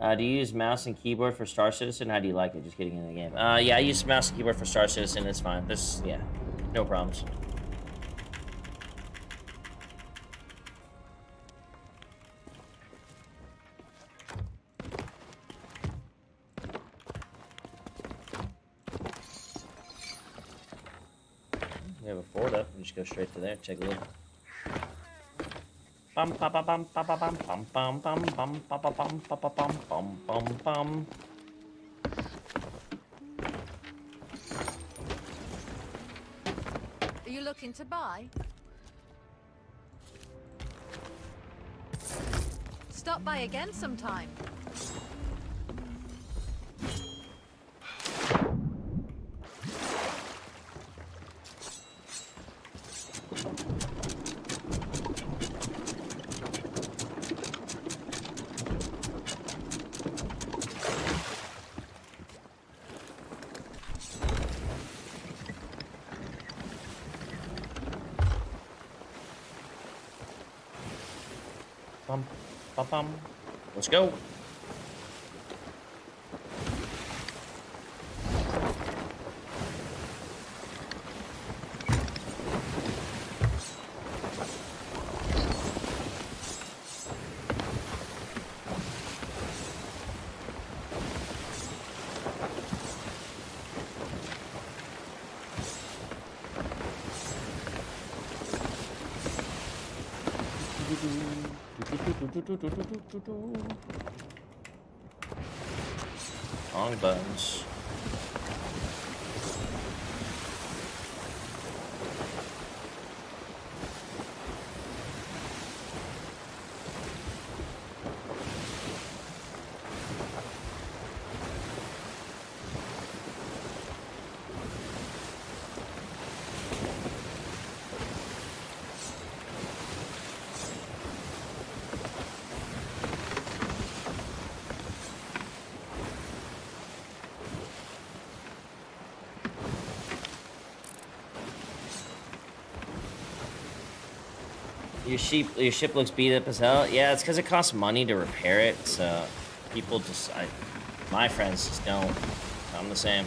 Do you use mouse and keyboard for Star Citizen? How do you like it? Just getting in the game. Yeah, I use mouse and keyboard for Star Citizen. It's fine. Yeah, no problems. We have a Ford up. We just go straight to there. Take a look. Bum bum bum bum bum bum bum bum bum bum bum bum bum bum bum bum. Are you looking to buy? Stop by again sometime. Bum bum bum. Let's go. Wrong buttons. Your ship looks beat up as hell. Yeah, it's because it costs money to repair it. So people just, my friends just don't. I'm the same.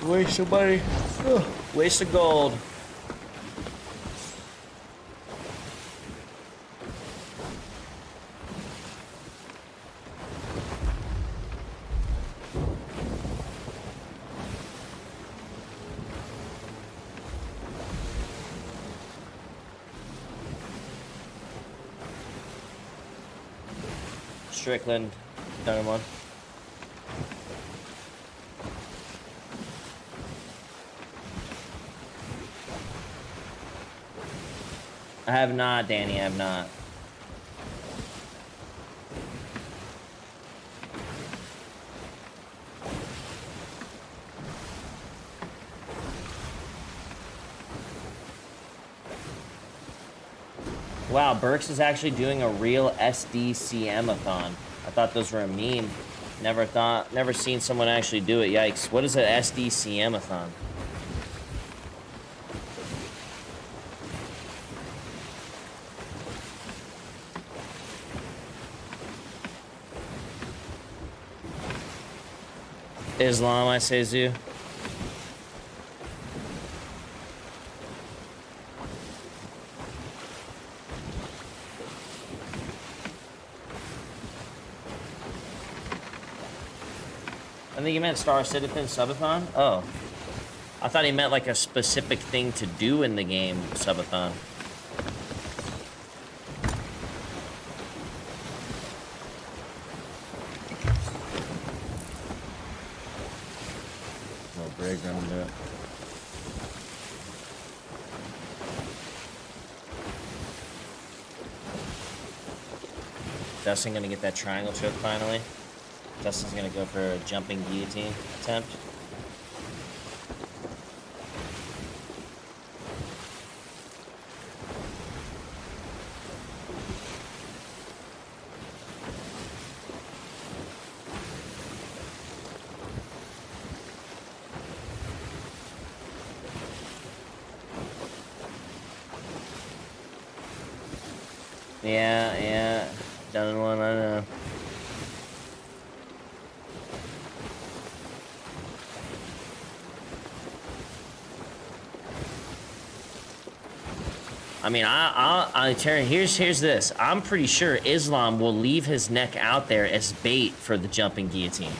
Waste of money. Ugh, waste of gold. Strickland, done one. I have not, Danny. I have not. Wow, Burks is actually doing a real SDCM-a-thon. I thought those were a meme. Never seen someone actually do it. Yikes. What is an SDCM-a-thon? Islam, I say, Zoo. I think he meant Star Citizen Subathon. Oh. I thought he meant like a specific thing to do in the game, Subathon. No break, I'm gonna do it. Dustin gonna get that triangle choke finally. Dustin's gonna go for a jumping guillotine attempt. Yeah. Down in one, I know. I mean, here's this. I'm pretty sure Islam will leave his neck out there as bait for the jumping guillotine.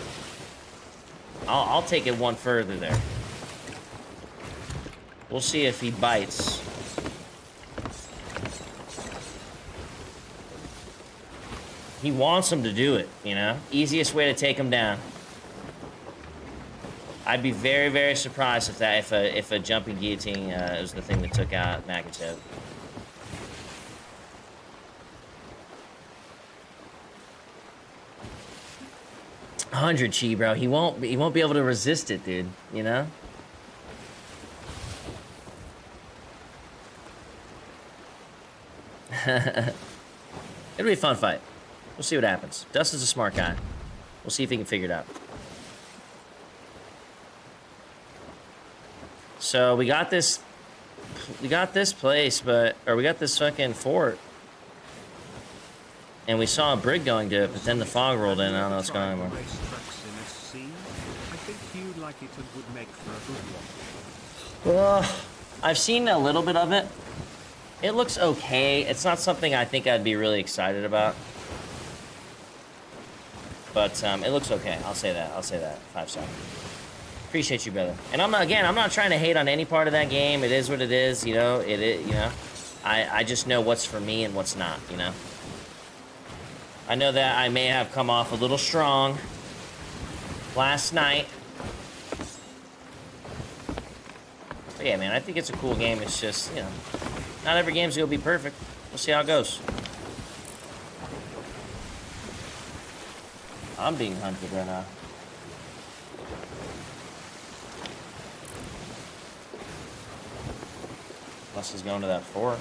I'll take it one further there. We'll see if he bites. He wants him to do it, you know? Easiest way to take him down. I'd be very, very surprised if a jumping guillotine was the thing that took out Makachev. $100 chi, bro. He won't be able to resist it, dude. You know? It'll be a fun fight. We'll see what happens. Dustin's a smart guy. We'll see if he can figure it out. So we got this place, or we got this fucking fort. And we saw a brig going to it, but then the fog rolled in. I don't know what's going on. I've seen a little bit of it. It looks okay. It's not something I think I'd be really excited about. But it looks okay. I'll say that. 5-star. Appreciate you, brother. And I'm not trying to hate on any part of that game. It is what it is, you know. I just know what's for me and what's not, you know. I know that I may have come off a little strong last night. But yeah, man, I think it's a cool game. It's just, you know, not every game's gonna be perfect. We'll see how it goes. I'm being hunted right now. Unless he's going to that fort.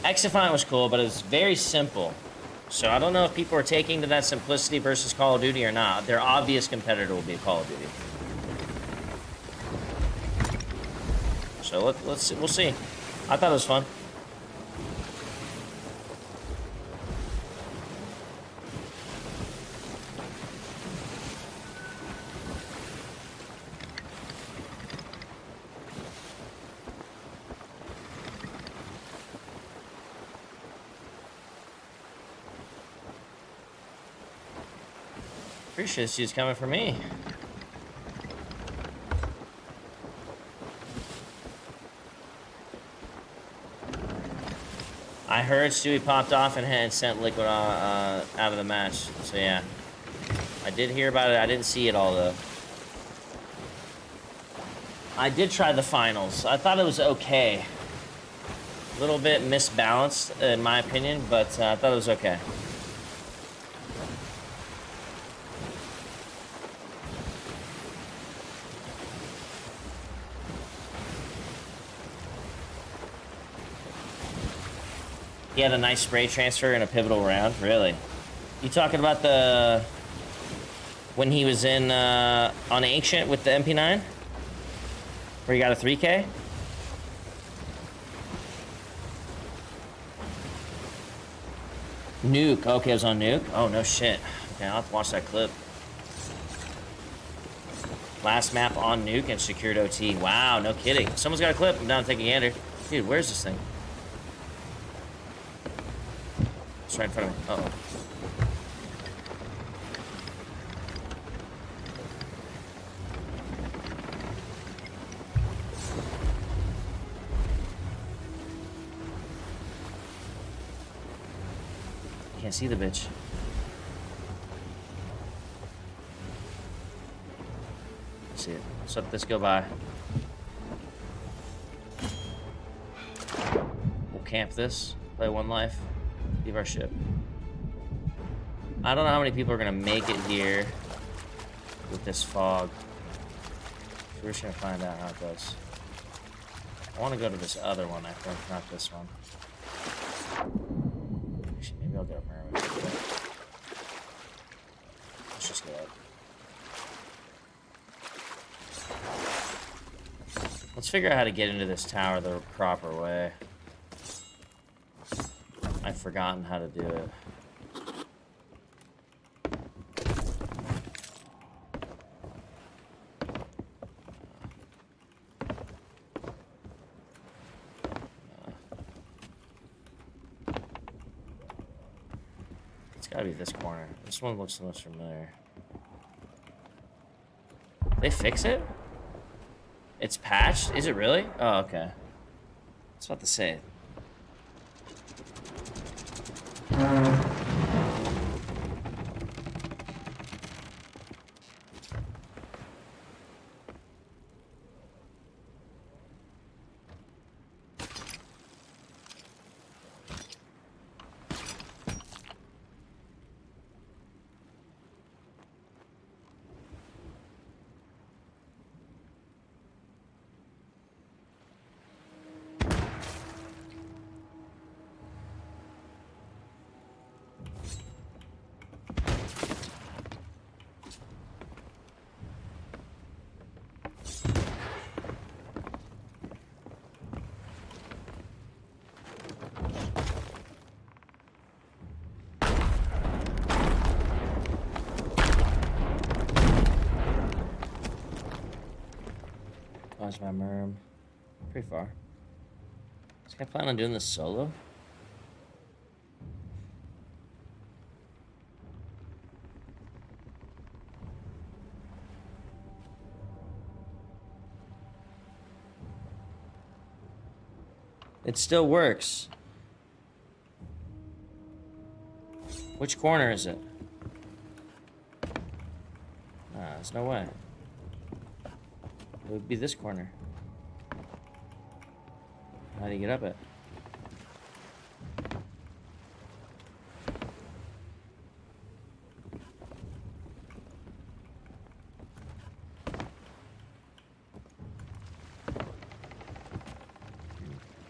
X-Defiant was cool, but it was very simple. So I don't know if people are taking to that simplicity versus Call of Duty or not. Their obvious competitor will be Call of Duty. So let's see. We'll see. I thought it was fun. Appreciate she's coming for me. I heard Stewie popped off and had sent Liquid out of the match. So yeah, I did hear about it. I didn't see it all though. I did try the finals. I thought it was okay. A little bit misbalanced in my opinion, but I thought it was okay. He had a nice spray transfer in a pivotal round. Really? You talking about the when he was in on Ancient with the MP9, where he got a 3K? Nuke. Okay, it was on Nuke. Oh no shit. Okay, I'll have to watch that clip. Last map on Nuke and secured OT. Wow, no kidding. Someone's got a clip. I'm down to take a gander. Dude, where's this thing? It's right in front of me. Uh-oh. Can't see the bitch. Let's see it. Let's let this go by. We'll camp this. Play one life. Leave our ship. I don't know how many people are gonna make it here with this fog. So we're just gonna find out how it goes. I want to go to this other one, I think, not this one. Actually, maybe I'll get a mermaid. Let's just go up. Let's figure out how to get into this tower the proper way. I've forgotten how to do it. It's gotta be this corner. This one looks the most familiar. They fix it? It's patched? Is it really? Oh, okay. I was about to say it. Dodge my merm. Pretty far. Is I plan on doing this solo? It still works. Which corner is it? Nah, there's no way. It would be this corner. How do you get up it?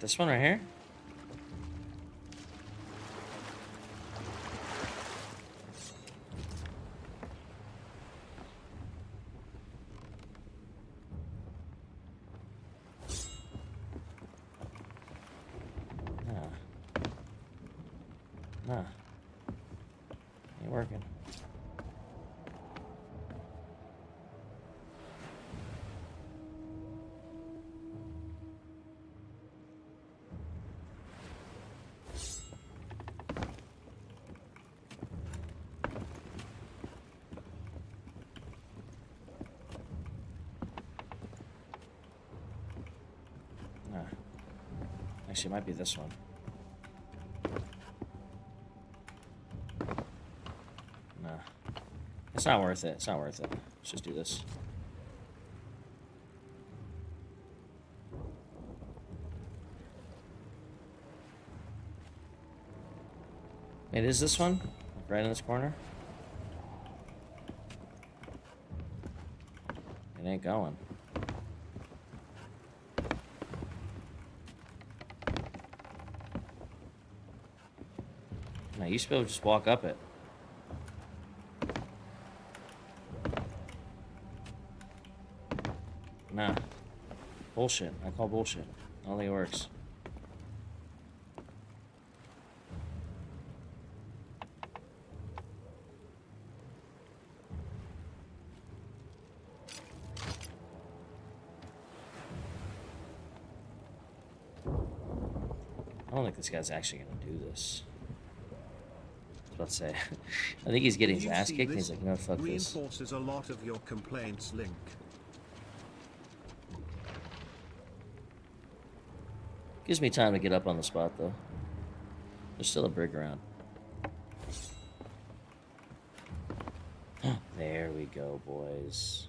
This one right here? Nah. Ain't working. Nah. Actually, it might be this one. It's not worth it. It's not worth it. Let's just do this. It is this one? Right in this corner? It ain't going. Now, you used to be able to just walk up it. Nah. Bullshit. I call bullshit. I don't think it works. I don't think this guy's actually gonna do this. I was about to say. I think he's getting his ass kicked and he's like, no, fuck this. Reinforces a lot of your complaints, Link. Gives me time to get up on the spot, though. There's still a brig around. There we go, boys.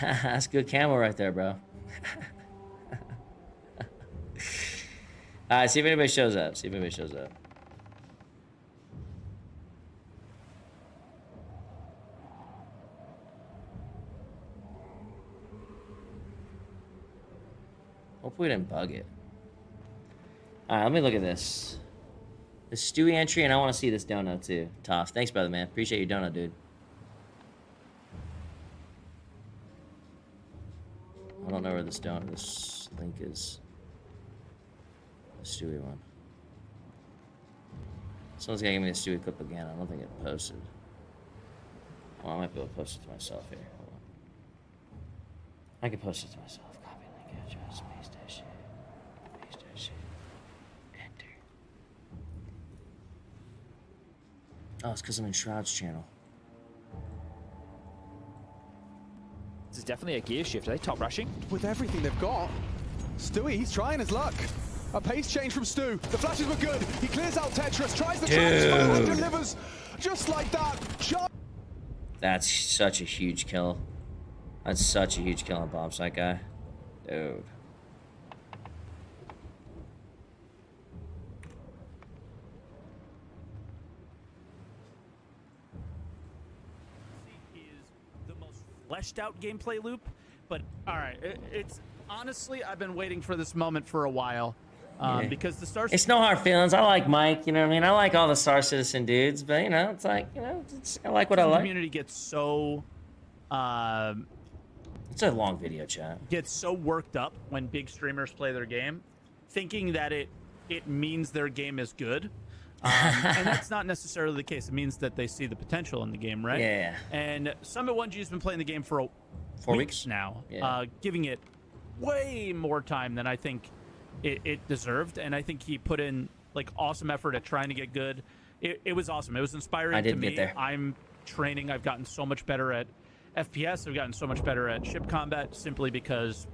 That's good camo right there, bro. See if anybody shows up. See if anybody shows up. Hope we didn't bug it. Alright, let me look at this. The Stewie entry, and I want to see this donut too. Tough. Thanks, brother, man. Appreciate your donut, dude. I don't know where this link is. The Stewie one. Someone's gotta give me the Stewie clip again. I don't think it posted. Well, I might be able to post it to myself here. Hold on. I can post it to myself. Copy link address. Paste that shit. Paste that shit. Enter. Oh, it's because I'm in Shroud's channel. This is definitely a gear shift. Are they top rushing? With everything they've got, Stewie, he's trying his luck. A pace change from Stu. The flashes were good. He clears out Tetris, tries the transfer and delivers just like that. That's such a huge kill. That's such a huge kill on bomb site guy. Dude. Is the most fleshed out gameplay loop, but all right, it's honestly I've been waiting for this moment for a while. Yeah. Because the Star It's no hard feelings. I like Mike, you know what I mean? I like all the Star Citizen dudes, but, you know, it's like, you know, I like what I like. community gets so It's a long video, chat. worked up when big streamers play their game, thinking that it means their game is good. And that's not necessarily the case. It means that they see the potential in the game, right? Yeah. And Summit1G has been playing the game for 4 weeks now, Yeah. Giving it way more time than I think it deserved, and I think he put in like awesome effort at trying to get good. It was awesome. It was inspiring I to did me. get there. I'm training. I've gotten so much better at FPS. I've gotten so much better at ship combat simply because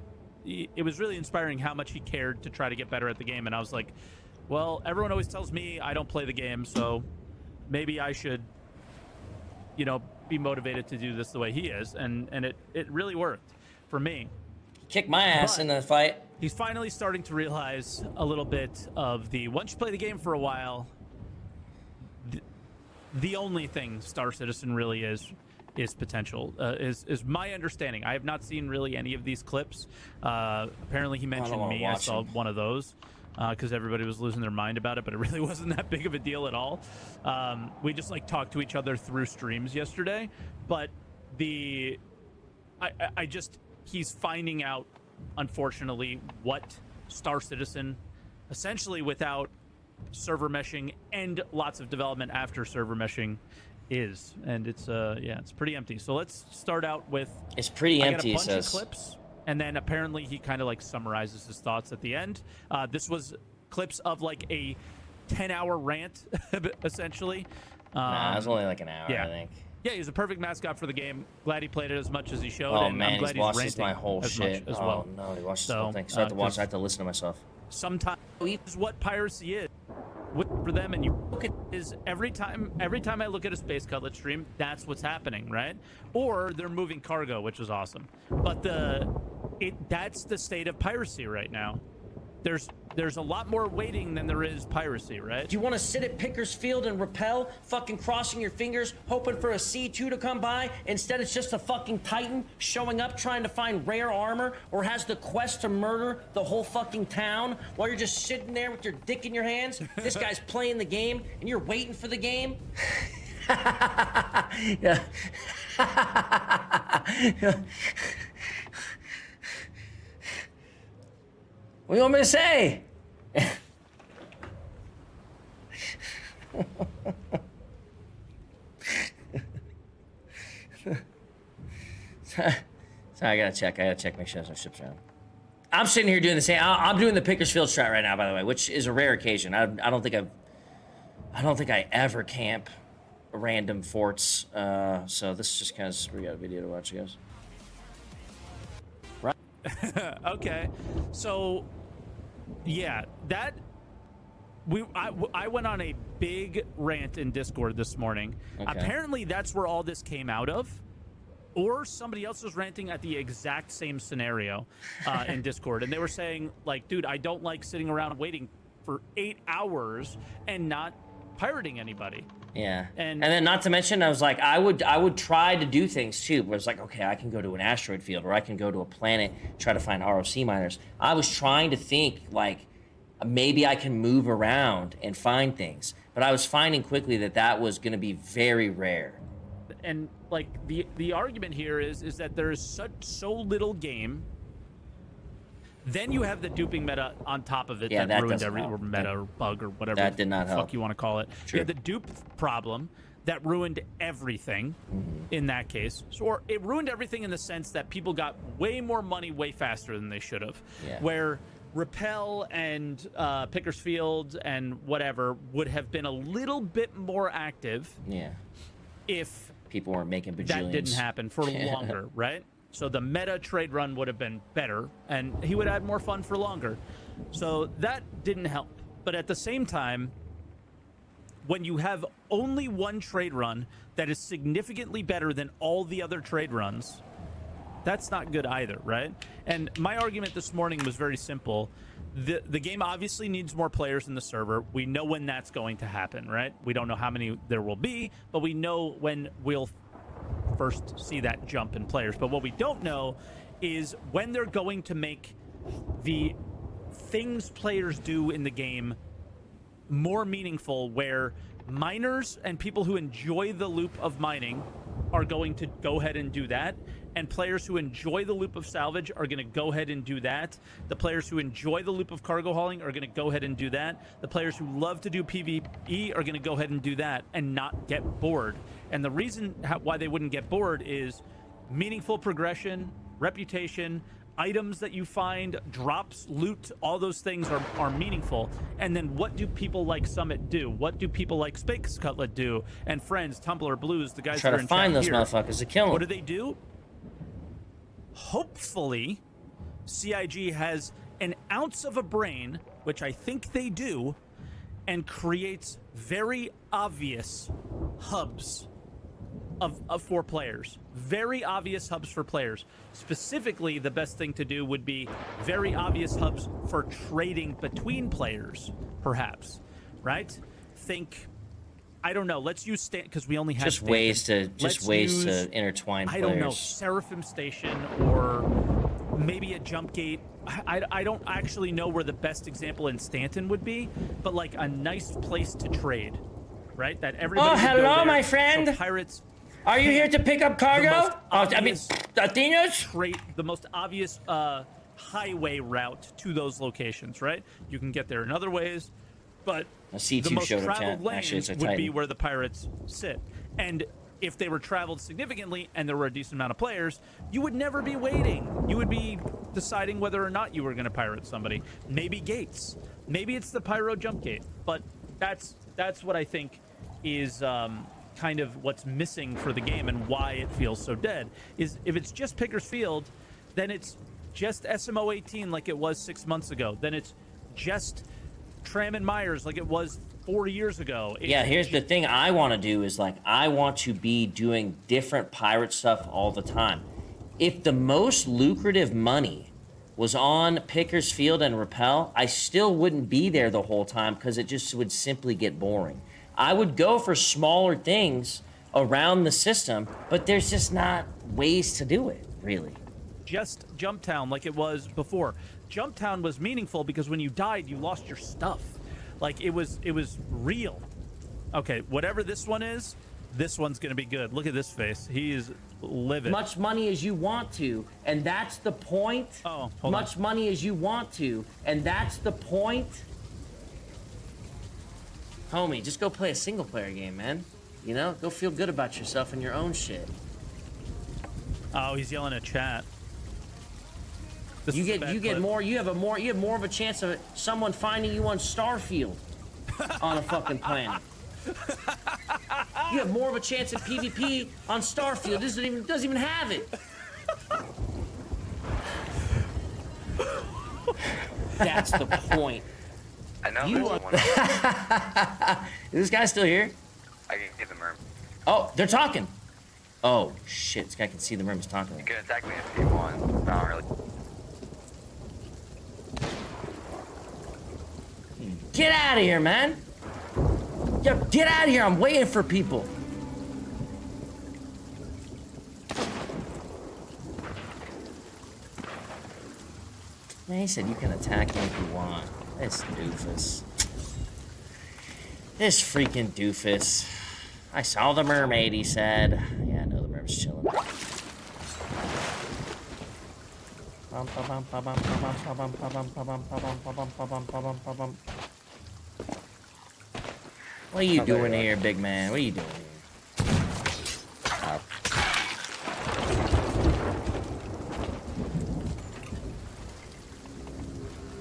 it was really inspiring how much he cared to try to get better at the game. And I was like, well, everyone always tells me I don't play the game, so maybe I should, you know, be motivated to do this the way he is. And it really worked for me. Kicked my ass in the fight. He's finally starting to realize a little bit of the once you play the game for a while, the only thing Star Citizen really is potential, is my understanding. I have not seen really any of these clips. Apparently he mentioned me. I saw one of those because everybody was losing their mind about it, but it really wasn't that big of a deal at all. We just like talked to each other through streams yesterday, but he's finding out, unfortunately, what Star Citizen, essentially without server meshing and lots of development after server meshing, is. And it's it's pretty empty. So let's start out with, It's pretty empty, I got a bunch says. of clips, and then apparently he kind of like summarizes his thoughts at the end. This was clips of like a 10-hour rant, essentially. Nah, it was only like an hour, yeah. I think. Yeah, he's a perfect mascot for the game. Glad he played it as much as he showed. Oh, and man, I'm glad he's watched ranting my whole as shit. much as Oh, well. no, he watched So, the whole thing. So I have to watch. 'cause I have to listen to myself. Sometimes is what piracy is for them, and you look at is every time I look at a Space Cutlet stream, that's what's happening, right? Or they're moving cargo, which is awesome. But that's the state of piracy right now. There's a lot more waiting than there is piracy, right? Do you want to sit at Pickers Field and rappel, fucking crossing your fingers, hoping for a C2 to come by? Instead, it's just a fucking Titan showing up trying to find rare armor, or has the quest to murder the whole fucking town while you're just sitting there with your dick in your hands? This guy's playing the game, and you're waiting for the game? Yeah. What do you want me to say? Sorry, I gotta check, make sure there's no ships around. I'm sitting here doing the same. I'm doing the Pickersfield strat right now, by the way, which is a rare occasion. I don't think I ever camp random forts. So this is just kind of, we got a video to watch, guys. Right. Okay, so yeah, I went on a big rant in Discord this morning. Okay. Apparently that's where all this came out of, or somebody else was ranting at the exact same scenario in Discord, and they were saying, like, dude, I don't like sitting around waiting for 8 hours and not pirating anybody. Yeah. And then not to mention, I was like, I would try to do things too, where it's like, okay, I can go to an asteroid field, or I can go to a planet, try to find ROC miners. I was trying to think, like, maybe I can move around and find things. But I was finding quickly that that was going to be very rare. And, like, the argument here is that there is so little game. Then you have the duping meta on top of it that ruined every meta or bug or whatever that did not the fuck help. you want to call it. True. You had the dupe problem that ruined everything in that case. Or it ruined everything in the sense that people got way more money way faster than they should have. Yeah. Where Rappel and Pickersfield and whatever would have been a little bit more active. Yeah. If people weren't making bajillions. That didn't happen for longer, right? So the meta trade run would have been better, and he would have had more fun for longer. So that didn't help. But at the same time, when you have only one trade run that is significantly better than all the other trade runs, that's not good either, right? And my argument this morning was very simple. The game obviously needs more players in the server. We know when that's going to happen, right? We don't know how many there will be, but we know when we'll first see that jump in players. But what we don't know is when they're going to make the things players do in the game more meaningful, where miners and people who enjoy the loop of mining are going to go ahead and do that, and players who enjoy the loop of salvage are going to go ahead and do that. The players who enjoy the loop of cargo hauling are going to go ahead and do that. The players who love to do PvE are going to go ahead and do that and not get bored. And the reason why they wouldn't get bored is meaningful progression, reputation, items that you find, drops, loot, all those things are meaningful. And then what do people like Summit do? What do people like Space Cutlet do? And Friends, Tumblr, Blues, the guys try that are to in find chat those here, motherfuckers to kill them. what do? Hopefully, CIG has an ounce of a brain, which I think they do, and creates very obvious hubs for players. Very obvious hubs for players. Specifically, the best thing to do would be very obvious hubs for trading between players, perhaps, right? Think, I don't know, let's use because we only have just ways to intertwine players. I don't know, Seraphim Station, or maybe a jump gate. I don't actually know where the best example in Stanton would be, but like a nice place to trade, right? That everybody. Oh, would go hello, there. my friend. So pirates. Are you here to pick up cargo? Athena's? The most obvious highway route to those locations, right? You can get there in other ways, but the most traveled lanes would be where the pirates sit. And if they were traveled significantly and there were a decent amount of players, you would never be waiting. You would be deciding whether or not you were going to pirate somebody. Maybe gates. Maybe it's the pyro jump gate. But that's what I think is kind of what's missing for the game and why it feels so dead. Is if it's just Pickersfield, then it's just SMO 18 like it was 6 months ago. Then it's just Tram and Myers like it was 4 years ago. Yeah, here's the thing I want to do is, like, I want to be doing different pirate stuff all the time. If the most lucrative money was on Pickersfield and Rappel, I still wouldn't be there the whole time because it just would simply get boring. I would go for smaller things around the system, but there's just not ways to do it, really. Just Jumptown like it was before. Jumptown was meaningful because when you died, you lost your stuff. Like, it was real. Okay, whatever this one is, this one's going to be good. Look at this face. He is livid. Much money as you want to, and that's the point. Oh, hold Much money as you want to, and that's the point. Homie, just go play a single-player game, man. You know, go feel good about yourself and your own shit. Oh, he's yelling at chat. You have more of a chance of someone finding you on Starfield on a fucking planet. You have more of a chance at PvP on Starfield. This doesn't even have it. That's the point. I know there's one. Is this guy still here? I can get the merm. Oh, they're talking. Oh, shit. This guy can see the room. He's talking to You me. can attack me if you want. Not really. Get out of here, man. Yo, get out of here. I'm waiting for people. Man, he said you can attack him if you want. This doofus. This freaking doofus. I saw the mermaid, he said. Yeah, I know the mermaid's chilling. What are you doing here, big man? What are you doing here?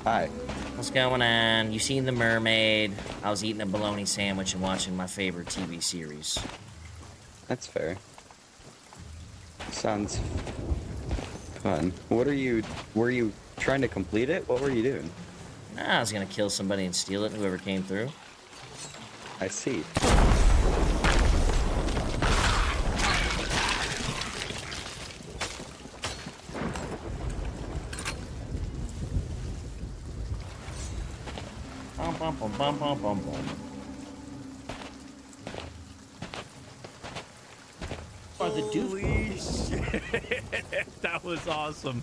Hi. What's going on? You seen the mermaid? I was eating a bologna sandwich and watching my favorite TV series. That's fair. Sounds fun. What are you... Were you trying to complete it? What were you doing? I was gonna kill somebody and steal it, whoever came through. I see. Bum, bum, bum, bum, bum, bum, bum. Are the Holy shit. That was awesome.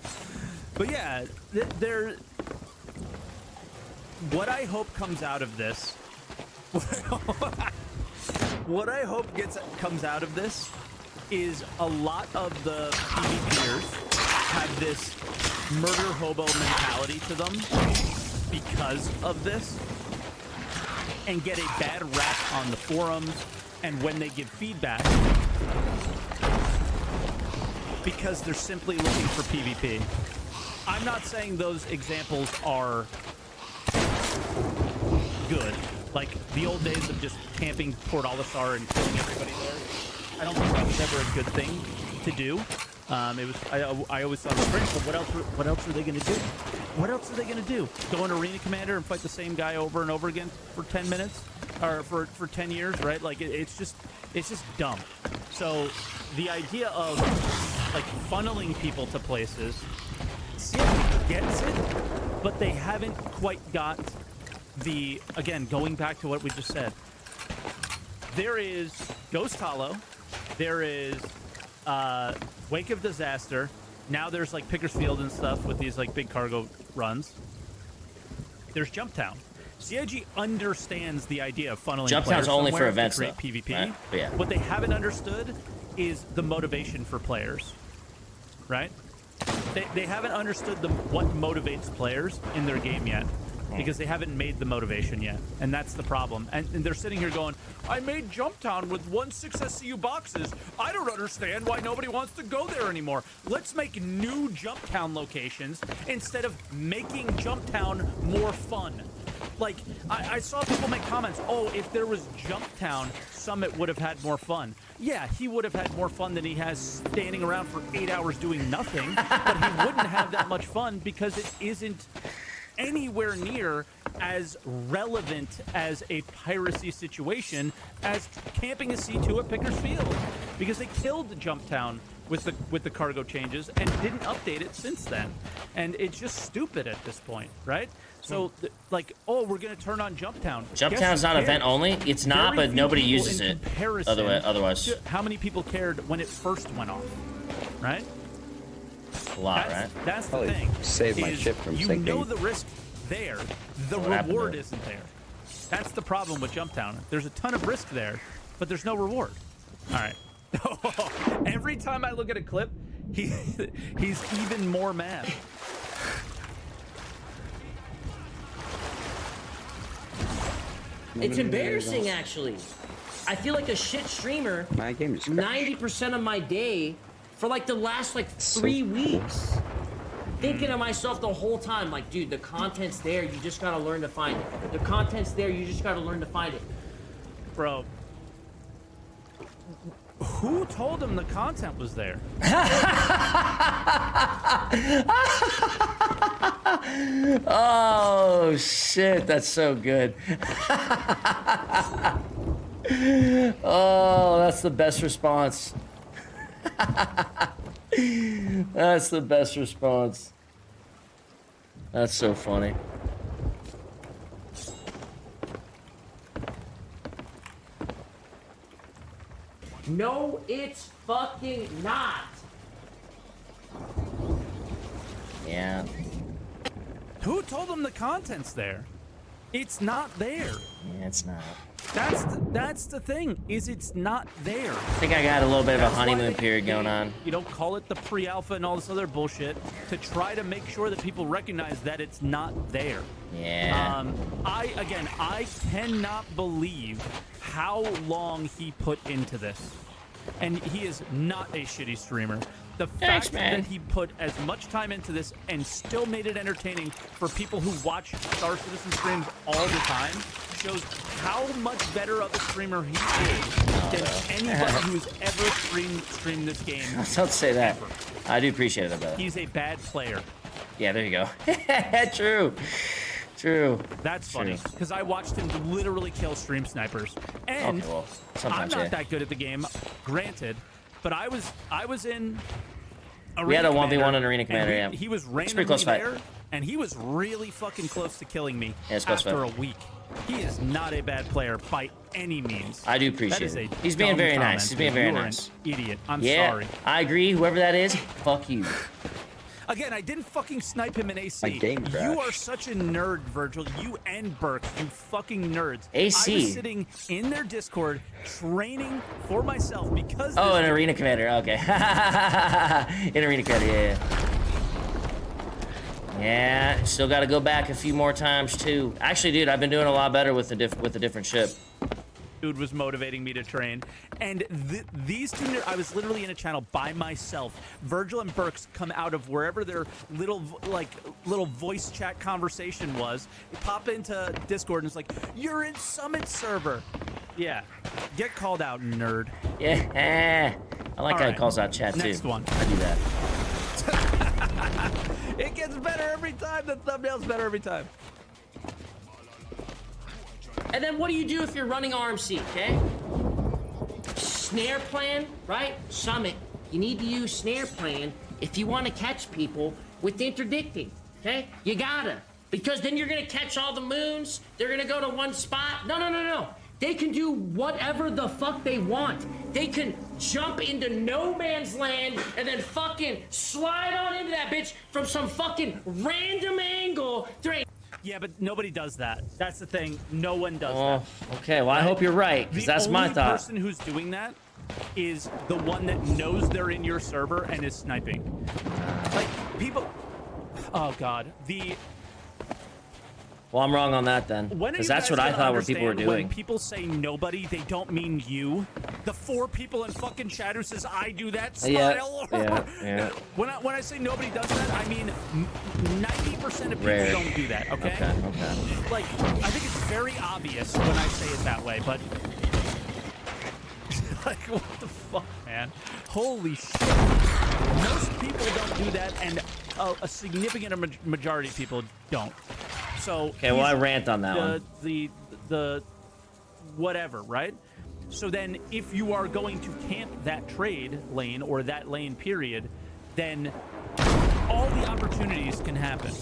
But yeah, there. What I hope comes out of this. What I hope comes out of this is a lot of the PvPers have this murder hobo mentality to them because of this, and get a bad rap on the forums and when they give feedback, because they're simply looking for PvP. I'm not saying those examples are good. Like the old days of just camping Port Olisar and killing everybody there. I don't think that was ever a good thing to do. It was I always thought it was great, but what else are they gonna do? What else are they gonna do? Go in Arena Commander and fight the same guy over and over again for 10 minutes? Or for 10 years, right? Like it's just dumb. So the idea of like funneling people to places, CFG gets it, but they haven't quite got the, again, going back to what we just said. There is Ghost Hollow, there is Wake of Disaster, now there's like Pickersfield and stuff with these like big cargo runs. There's Jumptown. CIG understands the idea of funneling Jumptown's players only for somewhere events, to create though, PvP. right? But yeah. What they haven't understood is the motivation for players, right? They haven't understood what motivates players in their game yet, because they haven't made the motivation yet, and that's the problem. And they're sitting here going, I made Jumptown with 1/6 SCU boxes. I don't understand why nobody wants to go there anymore. Let's make new Jumptown locations instead of making Jumptown more fun. Like, I saw people make comments, oh, if there was Jumptown, Summit would have had more fun. Yeah, he would have had more fun than he has standing around for 8 hours doing nothing, but he wouldn't have that much fun because it isn't anywhere near as relevant as a piracy situation as camping a C2 at Pickersfield, because they killed Jumptown with the cargo changes and didn't update it since then, and it's just stupid at this point, right? So like, oh, we're gonna turn on Jumptown. Jumptown's not event only. It's not, Very but few nobody people uses in it. comparison Otherwise, to how many people cared when it first went off, right? a lot, right? That's the Probably thing. save my is ship from you sinking. know the risk there. The What happened reward to it? isn't there. That's the problem with Jumptown. There's a ton of risk there, but there's no reward. All right. Every time I look at a clip, he's even more mad. It's embarrassing, actually. I feel like a shit streamer. My game just crashed. 90% of my day for like the last like So 3 cool. weeks. Thinking to myself the whole time, like, dude, the content's there. You just gotta learn to find it. The content's there. You just gotta learn to find it. Bro. Who told him the content was there? Oh shit, that's so good. Oh, that's the best response. That's the best response. That's so funny. No, it's fucking not. Yeah. Who told them the content's there? It's not there. Yeah, it's not. That's the thing, is it's not there. I think I got a little bit of a That's why honeymoon they- period going on. You don't call it the pre-alpha and all this other bullshit to try to make sure that people recognize that it's not there. Yeah. I cannot believe how long he put into this. And he is not a shitty streamer. The Thanks, fact man. that he put as much time into this and still made it entertaining for people who watch Star Citizen streams all the time shows how much better of a streamer he is than anybody who's ever streamed this game. Don't say that. I do appreciate it, brother. He's a bad player. Yeah, there you go. True. True. That's funny, True. because I watched him literally kill stream snipers. And Okay, well, I'm sometimes, not yeah. that good at the game, granted, but I was in Arena We had a 1v1 Commander, in Arena Commander, and yeah. He was It's a pretty randomly close fight. there, and he was really fucking close to killing me Yeah, it's a close after fight. a week. He is not a bad player by any means. I do That appreciate is it. a He's being dumb very comment, nice. He's being dude. very You are nice. an idiot. I'm Yeah, sorry. I agree. Whoever that is, fuck you. Again, I didn't fucking snipe him in AC. My game You crashed. are such a nerd, Virgil. You and Burke, you fucking nerds. AC. I was sitting in their Discord training for myself because Oh, this an Arena Commander. Okay. In Arena Commander, yeah. Yeah, still got to go back a few more times, too. Actually, dude, I've been doing a lot better with the different ship. dude was motivating me to train. And these two, I was literally in a channel by myself. Virgil and Burks come out of wherever their little voice chat conversation was. They pop into Discord and it's like, you're in Summit server. Yeah, get called out, nerd. Yeah, I like All how right, he calls out chat, too. next one. I do that. It gets better every time. The thumbnail's better every time. And then what do you do if you're running RMC, okay? Snare plan, right? Summit. You need to use snare plan if you want to catch people with interdicting, okay? You gotta. Because then you're gonna catch all the moons. They're gonna go to one spot. No. They can do whatever the fuck they want. They can jump into no man's land and then fucking slide on into that bitch from some fucking random angle. There ain't Yeah, but nobody does that. That's the thing. No one does Oh, that. okay. Well, I hope you're right, because that's my The thought. only person who's doing that is the one that knows they're in your server and is sniping. Like, people... Oh, God. Well, I'm wrong on that then, When are because you that's guys what I gonna thought what people were understand doing. When people say nobody, they don't mean you. The 4 people in fucking chat who says, I do that, smile. Yeah. When I say nobody does that, I mean 90% of people Rare. don't do that, okay? Okay. Like, I think it's very obvious when I say it that way, but... like, what the fuck, man? Holy shit. Most people don't do that, and a significant majority of people don't. So... Okay, well, I rant on that one. The whatever, right? So then if you are going to camp that trade lane or that lane period, then all the opportunities can happen.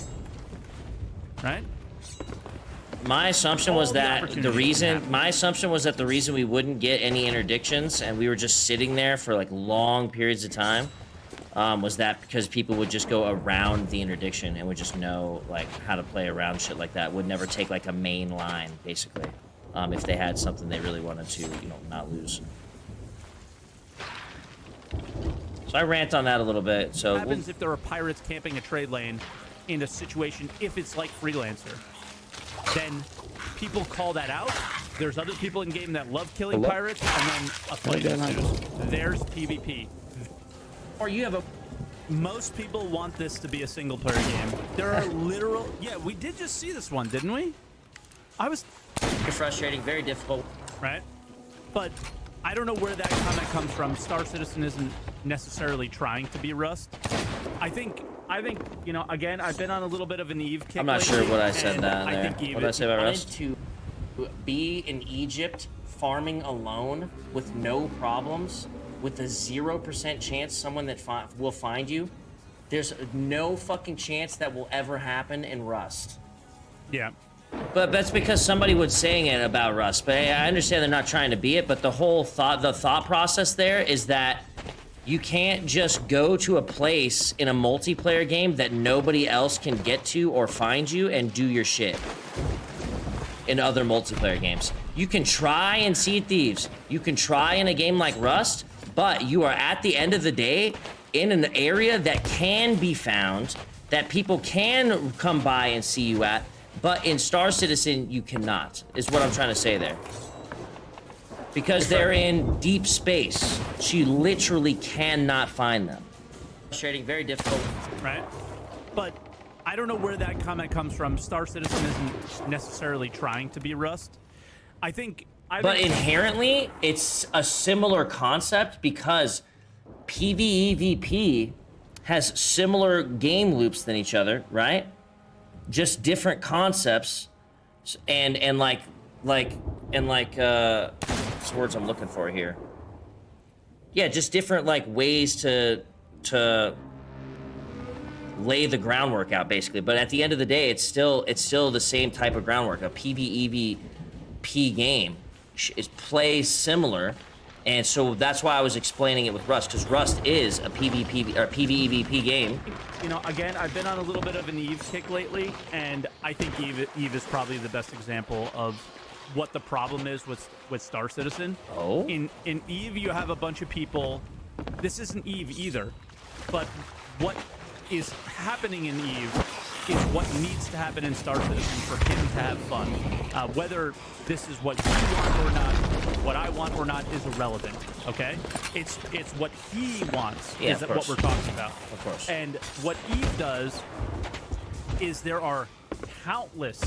Right? My assumption All was the that opportunities can happen. the reason we wouldn't get any interdictions and we were just sitting there for like long periods of time was that because people would just go around the interdiction and would just know like how to play around shit like that, would never take like a main line basically, if they had something they really wanted to, not lose. So I rant on that a little bit. So What happens if there are pirates camping a trade lane in a situation, if it's like Freelancer? Then people call that out. There's other people in game that love killing pirates, and then a fight ensues. There's PvP. or you have a Most people want this to be a single player game. There are literal... Yeah, we did just see this one, didn't we? I was... frustrating, very difficult. Right? But I don't know where that comment comes from. Star Citizen isn't necessarily trying to be Rust. I think, again, I've been on a little bit of an Eve kick I'm not sure lately, what I said and down I there. think Eve What did I say about wanted Rust? to be in Egypt farming alone with no problems with a 0% chance someone that will find you. There's no fucking chance that will ever happen in Rust. Yeah. But that's because somebody was saying it about Rust. But I understand they're not trying to be it. But the thought process there is that you can't just go to a place in a multiplayer game that nobody else can get to or find you and do your shit. In other multiplayer games, you can try and seed Thieves. You can try in a game like Rust, but you are at the end of the day in an area that can be found, that people can come by and see you at. But in Star Citizen, you cannot, is what I'm trying to say there. Because they're in deep space. So you literally cannot find them. Frustrating, very difficult. Right. But I don't know where that comment comes from. Star Citizen isn't necessarily trying to be Rust. I think... But inherently, it's a similar concept because PvEVP has similar game loops than each other, right? Just different concepts, and like what's the words I'm looking for here? Yeah, just different like ways to lay the groundwork out, basically. But at the end of the day, it's still the same type of groundwork. A PvEVP game plays similar, and so that's why I was explaining it with Rust, because Rust is a PvP or PvEVP game. You know, again, I've been on a little bit of an Eve kick lately, and I think Eve is probably the best example of what the problem is with Star Citizen. Oh. In Eve, you have a bunch of people. This isn't Eve either, but what is happening in Eve is what needs to happen in Star Citizen for him to have fun. Whether this is what you want or not, what I want or not is irrelevant, okay? It's what he wants is what we're talking about. Of course. And what Eve does is there are countless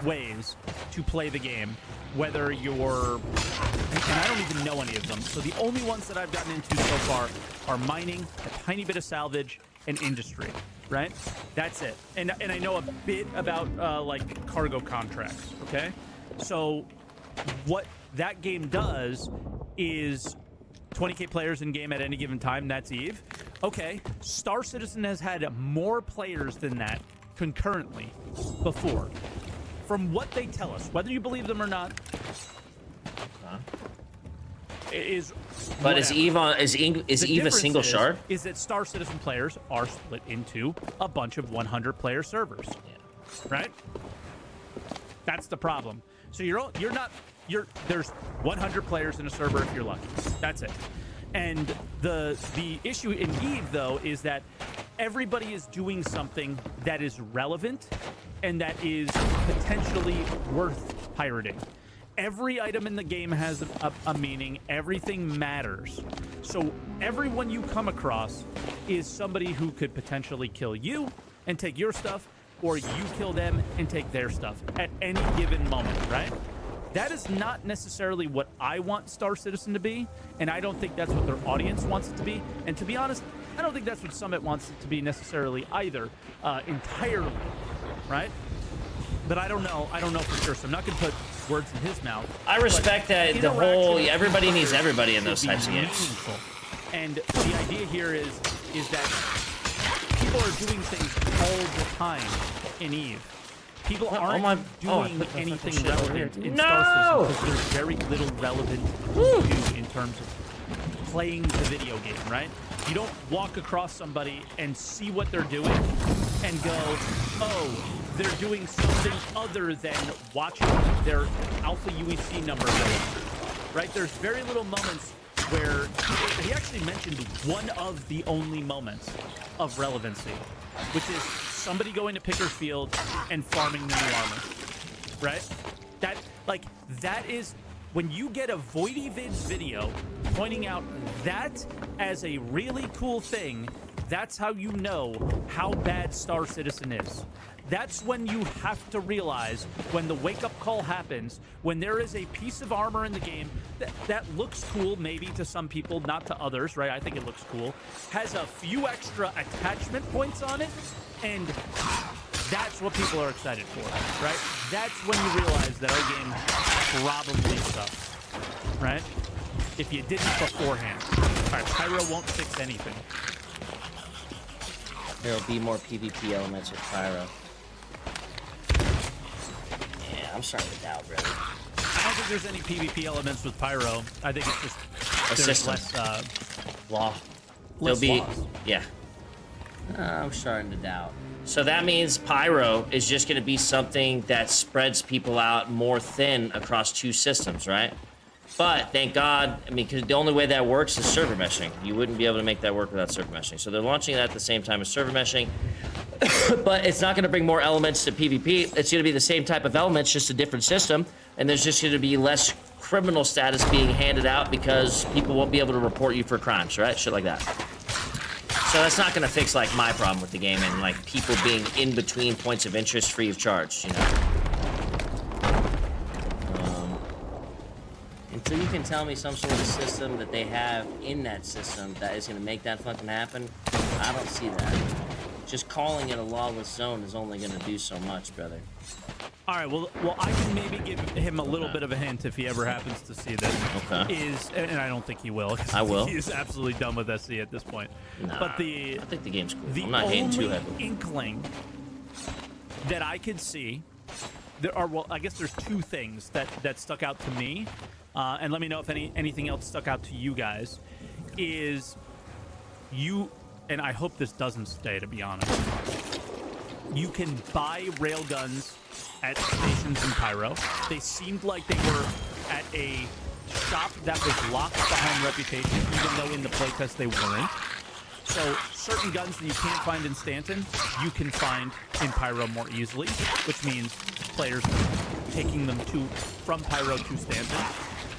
ways to play the game, whether you're... And I don't even know any of them. So the only ones that I've gotten into so far are mining, a tiny bit of salvage, and industry, right? That's it. And I know a bit about like cargo contracts, okay? So what that game does is 20K players in game at any given time, that's Eve. Okay, Star Citizen has had more players than that concurrently before. From what they tell us, whether you believe them or not, is... But is Eve a single shard? Is that Star Citizen players are split into a bunch of 100-player servers. Yeah. Right? That's the problem. So there's 100 players in a server if you're lucky. That's it. And the issue in Eve, though, is that everybody is doing something that is relevant and that is potentially worth pirating. Every item in the game has a meaning. Everything matters. So everyone you come across is somebody who could potentially kill you and take your stuff, or you kill them and take their stuff at any given moment, right? That is not necessarily what I want Star Citizen to be, and I don't think that's what their audience wants it to be. And to be honest, I don't think that's what Summit wants it to be necessarily either, entirely, right? But I don't know for sure, so I'm not going to put words in his mouth. I respect that everybody needs everybody in those types of games. Meaningful. And the idea here is that people are doing things all the time in Eve. People aren't doing anything relevant in Star Citizen because there's very little relevant to do in terms of playing the video game, right? You don't walk across somebody and see what they're doing and go, oh, they're doing something other than watching their alpha UEC number go up, right? There's very little moments where he actually mentioned one of the only moments of relevancy, which is somebody going to Picker's Field and farming the new armor, right? That is when you get a VoidyVids video pointing out that as a really cool thing. That's how you know how bad Star Citizen is. That's when you have to realize, when the wake-up call happens, when there is a piece of armor in the game that looks cool maybe to some people, not to others, right? I think it looks cool. Has a few extra attachment points on it, and that's what people are excited for, right? That's when you realize that our game probably sucks, right? if you didn't beforehand. All right, Pyro won't fix anything. There'll be more PvP elements with Pyro. Yeah, I'm starting to doubt, really. I don't think there's any PvP elements with Pyro. I think it's just there's system. less Law. less There'll be, laws. yeah. I'm starting to doubt. So that means Pyro is just going to be something that spreads people out more thin across 2 systems, right? But thank God, I mean, because the only way that works is server meshing. You wouldn't be able to make that work without server meshing. So they're launching that at the same time as server meshing. But it's not going to bring more elements to PvP. It's going to be the same type of elements, just a different system. And there's just going to be less criminal status being handed out because people won't be able to report you for crimes, right? Shit like that. So that's not going to fix, like, my problem with the game and, like, people being in between points of interest free of charge, you know? Until you can tell me some sort of system that they have in that system that is going to make that fucking happen, I don't see that. Just calling it a lawless zone is only going to do so much, brother. All right, well, I can maybe give him a little bit of a hint if he ever happens to see this. Okay. And I don't think he will. I will. He is absolutely done with SC at this point. Nah, but I think the game's cool. the I'm not hating too only heavily. inkling that I could see, there are, well, I guess there's 2 things that stuck out to me, and let me know if anything else stuck out to you guys, is you, and I hope this doesn't stay, to be honest, you can buy railguns at stations in Pyro. They seemed like they were at a shop that was locked behind Reputation, even though in the playtest they weren't. So certain guns that you can't find in Stanton, you can find in Pyro more easily, which means players taking them from Pyro to Stanton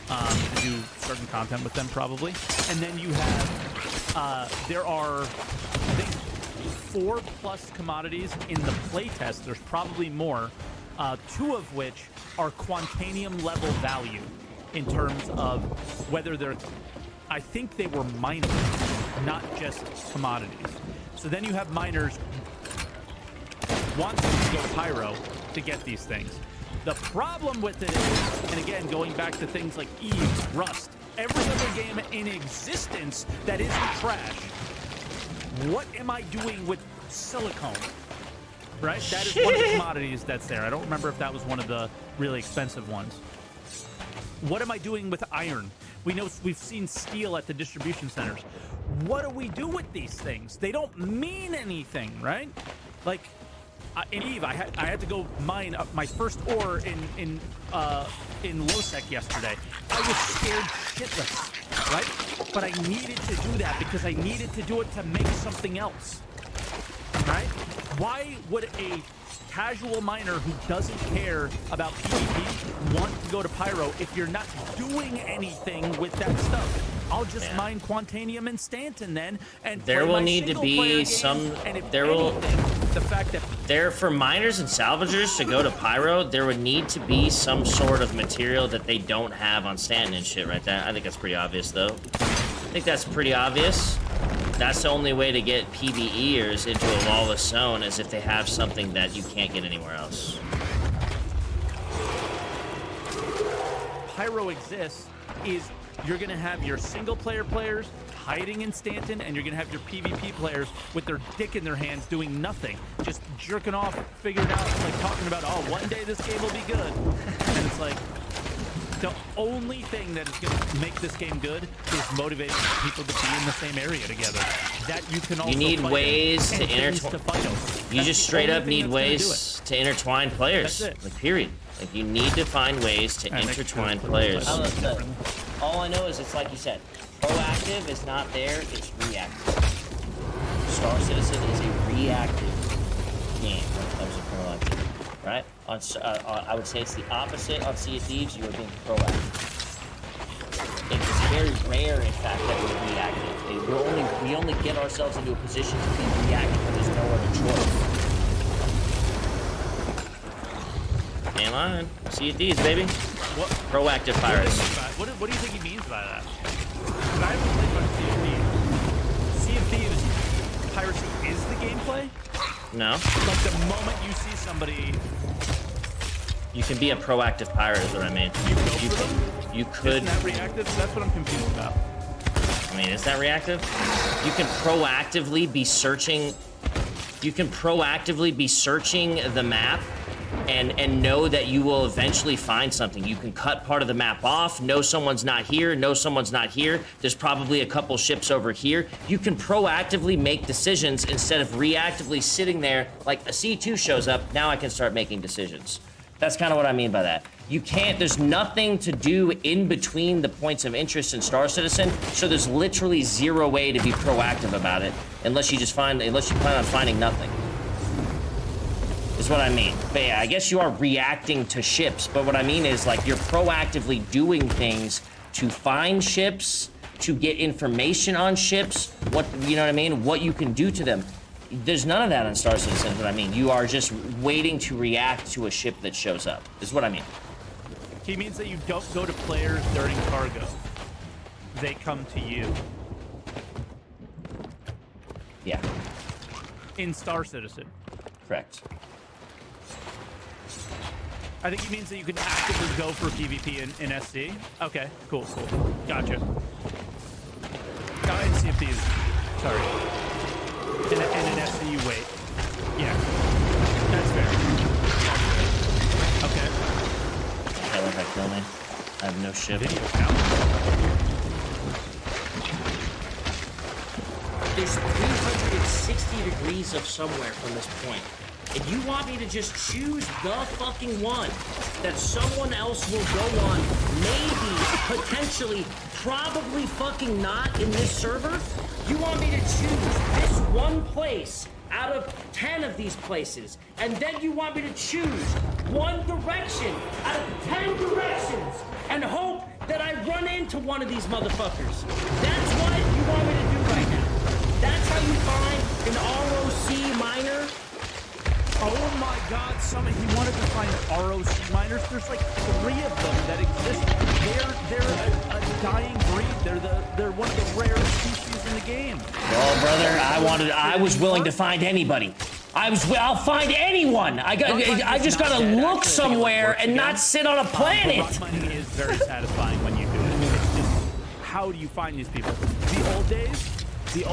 to do certain content with them, probably. And then you have, there are, I think, 4+ commodities in the playtest. There's probably more. 2 of which are Quantanium level value in terms of whether they're, I think they were miners, not just commodities. So then you have miners wanting to go Pyro to get these things. The problem with it is, and again, going back to things like Eve, Rust, every other game in existence that isn't trash, what am I doing with silicone? Right? That is one of the commodities that's there. I don't remember if that was one of the really expensive ones. What am I doing with iron? We know we've seen steel at the distribution centers. What do we do with these things? They don't mean anything, right? Like, in Eve, I had to go mine up my first ore in Losec yesterday. I was scared shitless, right? But I needed to do that because I needed to do it to make something else, right? Why would a casual miner who doesn't care about PvP want to go to Pyro if you're not doing anything with that stuff? I'll just mine Quantanium and Stanton then, and there will need to be some. There will. The fact that there for miners and salvagers to go to Pyro, there would need to be some sort of material that they don't have on Stanton and shit right there. I think that's pretty obvious, though. I think that's pretty obvious. That's the only way to get PvEers into a lawless zone is if they have something that you can't get anywhere else. Pyro exists is you're going to have your single-player players hiding in Stanton, and you're going to have your PvP players with their dick in their hands doing nothing, just jerking off, figuring out, like talking about, oh, one day this game will be good. And it's like, the only thing that is going to make this game good is motivating people to be in the same area together. That you can also You need ways to intertwine. intertwine. You just straight up need ways to intertwine players. That's it. Like, period. Like, you need to find ways to intertwine players. All I know is it's like you said, proactive is not there, it's reactive. Star Citizen is a reactive game when it comes to proactive, right? I would say it's the opposite on Sea of Thieves, you are being proactive. It's very rare, in fact, that we're reactive. We only get ourselves into a position to be reactive when there's no other choice. Ain't lying. Sea of Thieves, baby. What? Proactive pirates. What do you think he means by that? Because I haven't played much Sea of Thieves. Sea of Thieves, piracy is the gameplay? No. Like the moment you see somebody... You can be a proactive pirate is what I mean. You go for them? You could. Isn't that reactive? That's what I'm confused about. I mean, is that reactive? You can proactively be searching. You can proactively be searching the map and know that you will eventually find something. You can cut part of the map off, know someone's not here, know someone's not here. There's probably a couple ships over here. You can proactively make decisions instead of reactively sitting there like a C2 shows up, now I can start making decisions. That's kind of what I mean by that. You can't, there's nothing to do in between the points of interest in Star Citizen, so there's literally zero way to be proactive about it unless you plan on finding nothing. Is what I mean. But yeah, I guess you are reacting to ships, but what I mean is like you're proactively doing things to find ships, to get information on ships, what, you know what I mean, what you can do to them. There's none of that on Star Citizen, is what I mean. You are just waiting to react to a ship that shows up, is what I mean. He means that you don't go to players during cargo. They come to you. Yeah. In Star Citizen. Correct. I think he means that you can actively go for PvP in SC. Okay, cool. Gotcha. In Sea of Thieves. Sorry. And in SC you wait. Yeah. That's fair. Okay. I like that kill me. I have no ship. Video count. There's 360 degrees of somewhere from this point. And you want me to just choose the fucking one that someone else will go on, maybe, potentially, probably fucking not in this server? You want me to choose this one place out of 10 of these places, and then you want me to choose one direction out of 10 directions and hope that I run into one of these motherfuckers. That's what you want me to do right now. That's how you find an ROC miner. Oh my god, Summit, he wanted to find ROC miners. There's like 3 of them that exist. They're a dying breed. They're one of the rarest species in the game. Well, brother, I was willing to find anybody. I'll find anyone. I just gotta look somewhere and not sit on a planet. Rock mining is very satisfying when you do it. It's just, how do you find these people? The old days it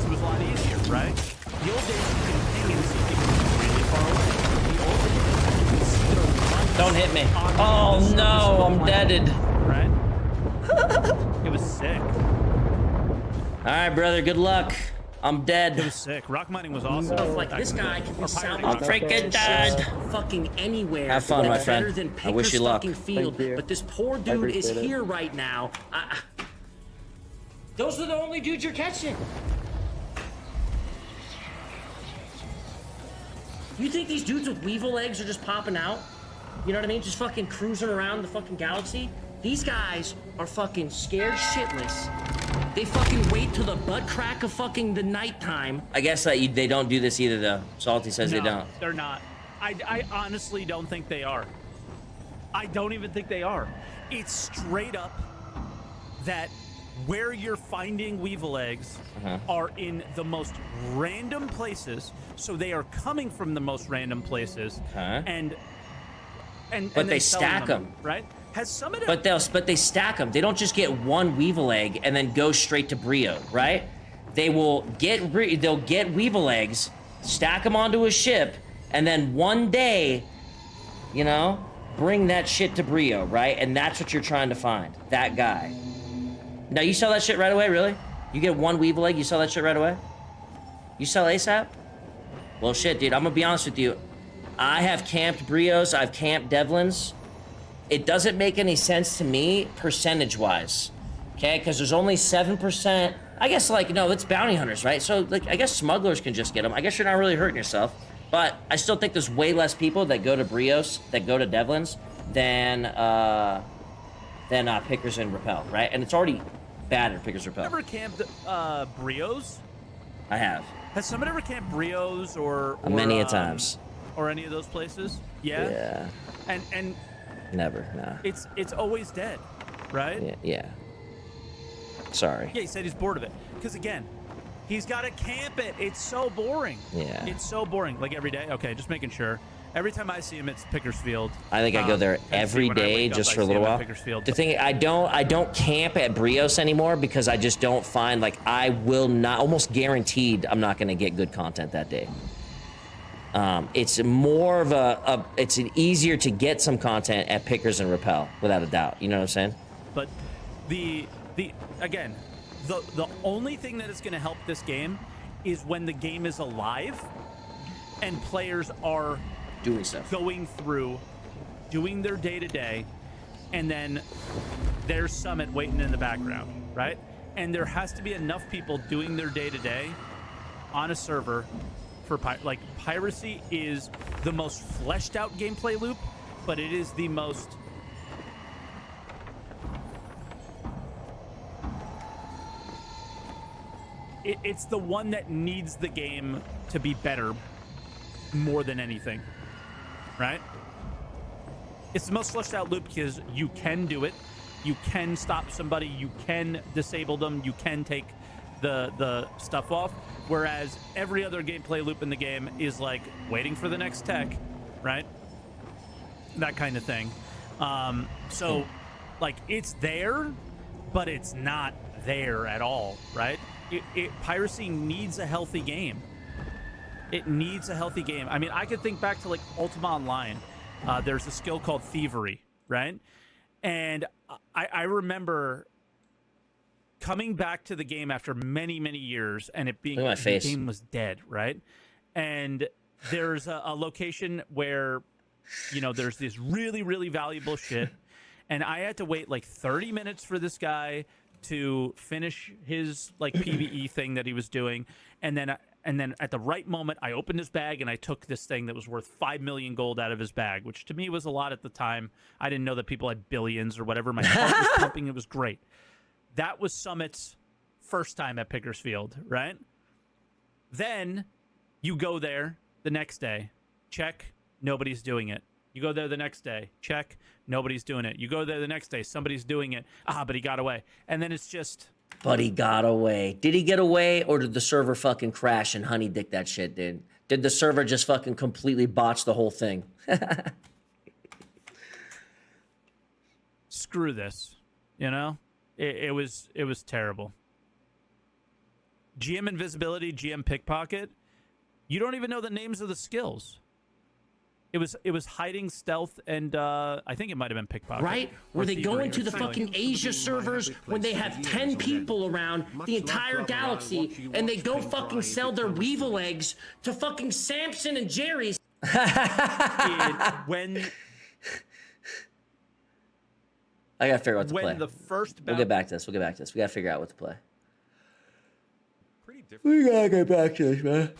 was a lot easier, right? The old days you can ping and see people really far away. The old days you can see their lights. Don't hit me. Oh no, I'm deaded. Right? It was sick. All right, brother, good luck. I'm dead. It was sick. Rock mining was awesome. Stuff like this guy can be sounding I'm freaking dead. fucking anywhere. Have fun, my friend. Better than I wish you luck. fucking field. But this poor dude is here right now. Those are the only dudes you're catching. You think these dudes with weevil eggs are just popping out? You know what I mean? Just fucking cruising around the fucking galaxy? These guys are fucking scared shitless. They fucking wait till the butt crack of fucking the nighttime. I guess that they don't do this either, though. Salty says they don't. They're not. I honestly don't think they are. I don't even think they are. It's straight up that where you're finding weevil eggs are in the most random places, so they are coming from the most random places, and they stack them, right? Has Summit? But they stack them. They don't just get one weevil egg and then go straight to Brio, right? They'll get weevil eggs, stack them onto a ship, and then one day, you know, bring that shit to Brio, right? And that's what you're trying to find. That guy. Now, you sell that shit right away, really? You get one weevil egg, you sell that shit right away? You sell ASAP? Well, shit, dude, I'm gonna be honest with you. I have camped Brios, I've camped Devlins. It doesn't make any sense to me, percentage-wise, okay? Because there's only 7%. I guess, like, no, it's bounty hunters, right? So, like, I guess smugglers can just get them. I guess you're not really hurting yourself. But I still think there's way less people that go to Brios, that go to Devlins, than Pickers and Rappel, right? And it's already bad at Pickers Rappel. Ever camped Brios? I have. Has someone ever camped Brios or many a times. Or any of those places? Yeah. Yeah. And never, nah. It's always dead, right? Yeah. Sorry. Yeah, he said he's bored of it. Because again, He's got to camp it. It's so boring. Yeah. It's so boring. Like every day. Okay, just making sure. Every time I see him, it's Pickersfield. I think I go there every day just for a little while. The thing, I don't camp at Brios anymore because I just don't find, like, I will not, almost guaranteed I'm not going to get good content that day. It's more of it's easier to get some content at Pickers and Rappel, without a doubt. You know what I'm saying? But again, the only thing that is going to help this game is when the game is alive and players are doing stuff, going through, doing their day-to-day, and then there's Summit waiting in the background, right? And there has to be enough people doing their day-to-day on a server for piracy is the most fleshed out gameplay loop, but it is the most it's the one that needs the game to be better more than anything, right? It's the most fleshed out loop because you can do it. You can stop somebody. You can disable them. You can take the stuff off. Whereas every other gameplay loop in the game is like waiting for the next tech, right? That kind of thing. So, like, it's there, but it's not there at all, right? Piracy needs a healthy game. It needs a healthy game. I mean, I could think back to, like, Ultima Online. There's a skill called Thievery, right? And I remember coming back to the game after many, many years and it being the game was dead, right? And there's a location where, you know, there's this really, really valuable shit. And I had to wait like 30 minutes for this guy to finish his like PvE thing that he was doing. And then at the right moment, I opened his bag and I took this thing that was worth 5 million gold out of his bag, which to me was a lot at the time. I didn't know that people had billions or whatever. My heart was pumping. It was great. That was Summit's first time at Pickersfield, right? Then you go there the next day, check, nobody's doing it. You go there the next day, check, nobody's doing it. You go there the next day, somebody's doing it. But he got away. And then it's just... But he got away. Did he get away, or did the server fucking crash and honey dick that shit, dude? Did the server just fucking completely botch the whole thing? Screw this, you know? It was terrible. GM Invisibility, GM Pickpocket. You don't even know the names of the skills. It was hiding, stealth, and I think it might have been pickpocket. Right? Where they go into the fucking Asia servers when they have 10 people around the entire galaxy and they go fucking sell their weevil eggs to fucking Samson and Jerry's. When I gotta figure out what to play. When the first we'll get back to this. We gotta figure out what to play. Pretty different. We gotta get back to this, man.